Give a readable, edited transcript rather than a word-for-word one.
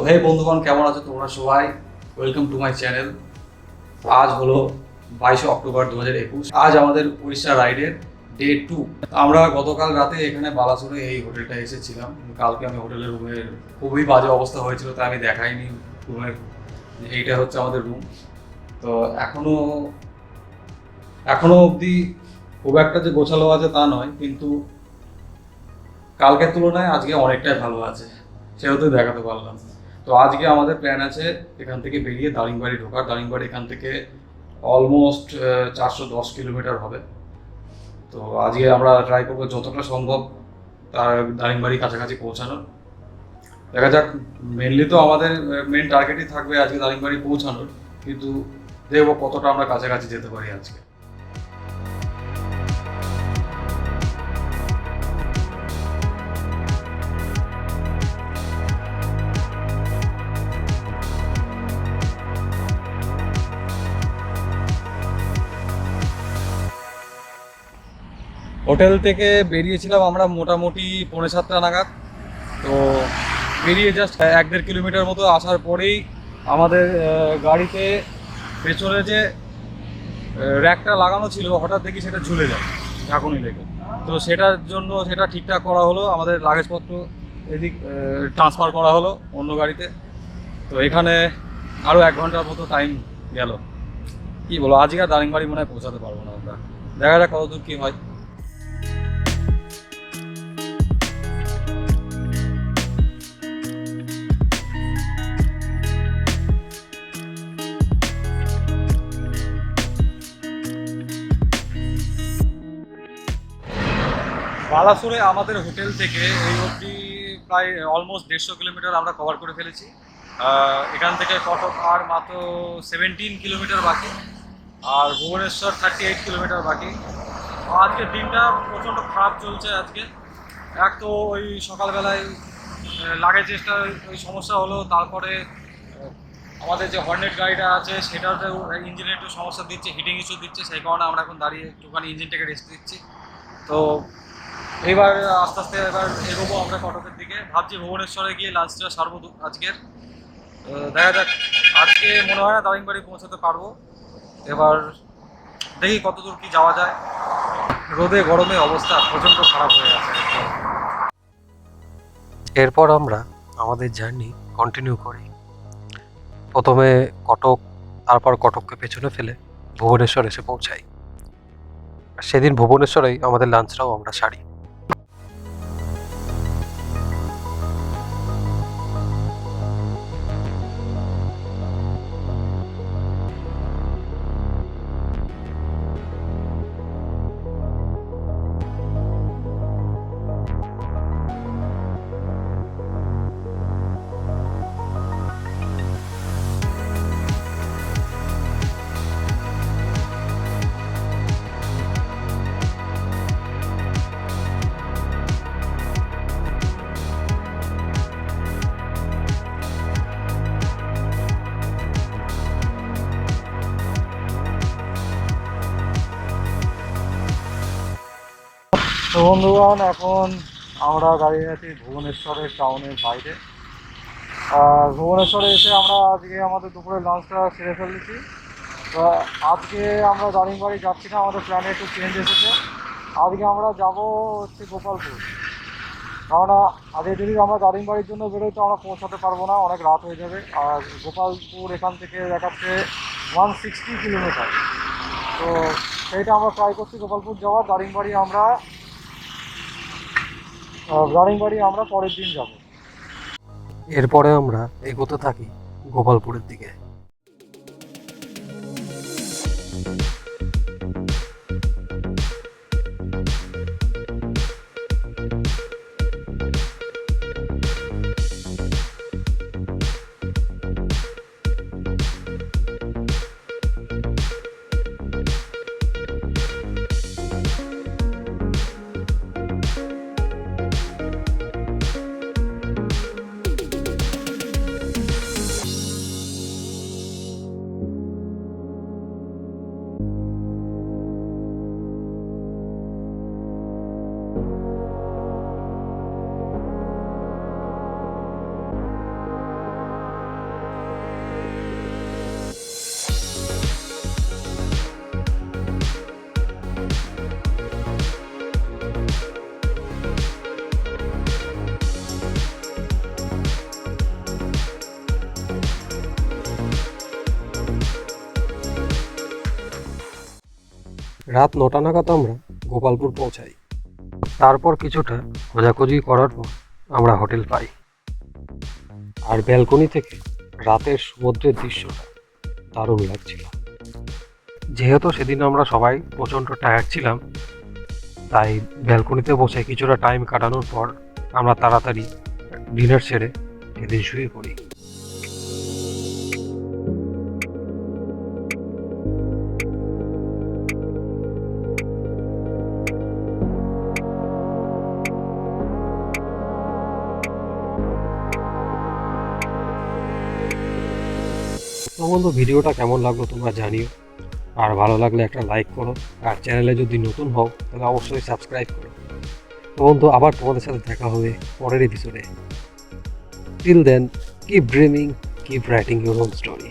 হে বন্ধুগণ, কেমন আছো তোমরা সবাই? Welcome to my channel. আজ হলো 22 অক্টোবর 2021। আজ আমাদের উড়িষ্যা রাইডের ডে 2। আমরা গতকাল রাতে এখানে বালাসোরে এই হোটেলটা এসেছিলাম। কালকে আমি হোটেলের রুমের খুবই বাজে অবস্থা হয়েছিল, তাই আমি দেখাইনি রুমের। এইটা হচ্ছে আমাদের রুম। তো এখনো অবধি খুব একটা যে গোছালো আছে তা নয়, কিন্তু কালকের তুলনায় আজকে অনেকটাই ভালো আছে, সেহেতু দেখাতে পারলাম। তো আজকে আমাদের প্ল্যান আছে এখান থেকে বেরিয়ে দারিংবাড়ি ঢোকার। দারিংবাড়ি এখান থেকে অলমোস্ট 410 কিলোমিটার হবে। তো আজকে আমরা ট্রাই করবো যতটা সম্ভব তার দারিংবাড়ি কাছাকাছি পৌঁছানোর। দেখা যাক, মেনলি তো আমাদের মেন টার্গেটই থাকবে আজকে দারিংবাড়ি পৌঁছানোর, কিন্তু দেখবো কতটা আমরা কাছাকাছি যেতে পারি আজকে। হোটেল থেকে বেরিয়েছিলাম আমরা মোটামুটি 7:30 নাগাদ। তো বেরিয়ে জাস্ট 1-1.5 কিলোমিটার মতো আসার পরেই আমাদের গাড়িতে পেছনে যে র্যাকটা লাগানো ছিল হঠাৎ দেখি সেটা ঝুলে যায় ঝাঁকুনি লেগে। তো সেটার জন্য সেটা ঠিকঠাক করা হলো, আমাদের লাগেজপত্র এদিক ট্রান্সফার করা হলো অন্য গাড়িতে। তো এখানে আরও 1 ঘন্টার মতো টাইম গেল। কী বলো, আজকে আর দারিংবাড়ি মনে হয় পৌঁছাতে পারবো না আমরা। দেখা যাক কতদূর কী হয়। বালাসোরে আমাদের হোটেল থেকে এই অবধি প্রায় অলমোস্ট 150 কিলোমিটার আমরা কভার করে ফেলেছি। এখান থেকে কটক আর মাত্র 17 কিলোমিটার বাকি, আর ভুবনেশ্বর 38 কিলোমিটার বাকি। আজকে দিনটা প্রচণ্ড খারাপ চলছে আজকে। এক তো ওই সকালবেলায় লাগেজেসটা ওই সমস্যা হলো, তারপরে আমাদের যে হর্নেট গাড়িটা আছে সেটাতে ইঞ্জিনে একটু সমস্যা দিচ্ছে, হিটিং ইস্যু দিচ্ছে, সেই কারণে আমরা এখন দাঁড়িয়ে একটুখানি ইঞ্জিনটাকে রেস্ট দিচ্ছি। তো এইবার আস্তে আস্তে এবার এগোবো আমরা কটকের দিকে। ভাবছি ভুবনেশ্বরে গিয়ে লাঞ্চটা সারবো আজকের। দেখা যাক, আজকে মনে হয় না দারিংবাড়ি পৌঁছাতে পারবো। এবার দেখি কতদূর কি যাওয়া যায়। রোদে গরমে অবস্থা প্রচণ্ড খারাপ হয়ে গেছে। এরপর আমরা আমাদের জার্নি কন্টিনিউ করি। প্রথমে কটক, তারপর কটককে পেছনে ফেলে ভুবনেশ্বর এসে পৌঁছাই। সেদিন ভুবনেশ্বরেই আমাদের লাঞ্চটাও আমরা সারি। তো বন্ধুগণ, এখন আমরা দাঁড়িয়ে আছি ভুবনেশ্বরের টাউনের বাইরে। আর ভুবনেশ্বরে এসে আমরা আজকে আমাদের দুপুরের লাঞ্চটা সেরে ফেলেছি। তো আজকে আমরা দারিংবাড়ি যাচ্ছি না, আমাদের প্ল্যানে একটু চেঞ্জ এসেছে। আজকে আমরা যাব হচ্ছে গোপালপুর। কেননা আজকে যদি আমরা দারিংবাড়ির জন্য বেরোই তো আমরা পৌঁছাতে পারবো না, অনেক রাত হয়ে যাবে। আর গোপালপুর এখান থেকে দেখাচ্ছে 160 কিলোমিটার। তো সেইটা আমরা ট্রাই করছি গোপালপুর যাওয়ার। দারিংবাড়ি আমরা পরের দিন যাব। এরপরে আমরা এগোতে থাকি গোপালপুরের দিকে। রাত 9টা নাগাদ আমরা গোপালপুর পৌঁছাই। তারপর কিছুটা খোঁজাখুঁজি করার পর আমরা হোটেল পাই। আর ব্যালকনি থেকে রাতের সমুদ্রের দৃশ্যটা দারুণ লাগছিল। যেহেতু সেদিন আমরা সবাই প্রচণ্ড টায়ার্ড ছিলাম, তাই ব্যালকনিতে বসে কিছুটা টাইম কাটানোর পর আমরা তাড়াতাড়ি ডিনার সেরে সেদিন শুয়ে পড়ি। তো বন্ধু, ভিডিওটা কেমন লাগলো তোমরা জানিও। আর ভালো লাগলে একটা লাইক করো, আর চ্যানেলে যদি নতুন হও তাহলে অবশ্যই সাবস্ক্রাইব করো। তো বন্ধু, আবার তোমাদের সাথে দেখা হবে পরের এপিসোডে। Till then, keep dreaming, keep writing your own story.